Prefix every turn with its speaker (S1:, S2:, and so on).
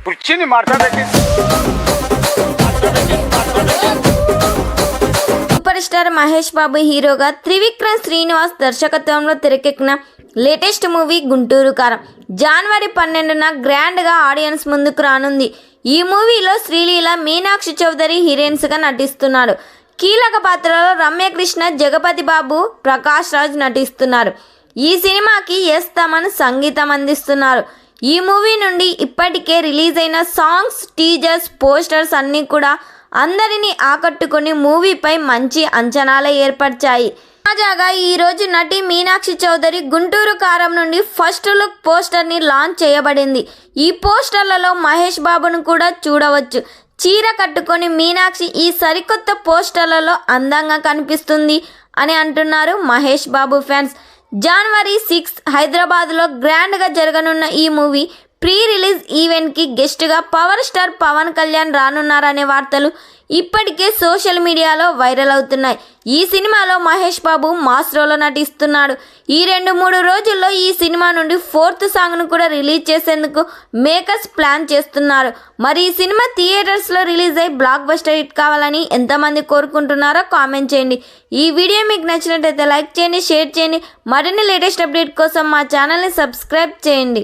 S1: కుర్చీని మార్చబెట్టి
S2: super star Mahesh Babu హీరోగా త్రివిక్రమ్ శ్రీనివాస్ దర్శకత్వంలో తెరకెక్కిన లేటెస్ట్ మూవీ గుంటూరు కారం జనవరి 12న గ్రాండ్గా ఆడియన్స్ ముందుకు రానుంది. ఈ మూవీలో శ్రీలీల, మీనాక్షి చౌదరి హీరోయిన్స్గా నటిస్తున్నారు. కీలక పాత్రలో రమ్యకృష్ణ, జగపతి బాబు, ప్రకాష్ రాజ్ నటిస్తున్నారు. ఈ సినిమాకి ఎస్ తమన్ సంగీతం అందిస్తున్నారు. ఈ మూవీ నుండి ఇప్పటికే రిలీజ్ అయిన సాంగ్స్, టీజర్స్, పోస్టర్స్ అన్నీ కూడా అందరినీ ఆకట్టుకుని మూవీపై మంచి అంచనాలు ఏర్పరిచాయి. తాజాగా ఈరోజు నటి మీనాక్షి చౌదరి గుంటూరు కారం నుండి ఫస్ట్ లుక్ పోస్టర్ని లాంచ్ చేయబడింది. ఈ పోస్టర్లలో మహేష్ బాబును కూడా చూడవచ్చు. చీర కట్టుకొని మీనాక్షి ఈ సరికొత్త పోస్టర్లలో అందంగా కనిపిస్తుంది అని అంటున్నారు మహేష్ బాబు ఫ్యాన్స్. జనవరి 6 హైదరాబాద్లో గ్రాండ్గా జరగనున్న ఈ మూవీ ప్రీ రిలీజ్ ఈవెంట్కి గెస్ట్గా పవర్ స్టార్ పవన్ కళ్యాణ్ రానున్నారనే వార్తలు ఇప్పటికే సోషల్ మీడియాలో వైరల్ అవుతున్నాయి. ఈ సినిమాలో మహేష్ బాబు మాస్ రోల్లో నటిస్తున్నాడు. ఈ 2-3 రోజుల్లో ఈ సినిమా నుండి 4th సాంగ్ను కూడా రిలీజ్ చేసేందుకు మేకర్స్ ప్లాన్ చేస్తున్నారు. మరి ఈ సినిమా థియేటర్స్లో రిలీజ్ అయ్యి బ్లాక్ బస్టర్ హిట్ కావాలని ఎంతమంది కోరుకుంటున్నారో కామెంట్ చేయండి. ఈ వీడియో మీకు నచ్చినట్టయితే లైక్ చేయండి, షేర్ చేయండి. మరిన్ని లేటెస్ట్ అప్డేట్ కోసం మా ఛానల్ని సబ్స్క్రైబ్ చేయండి.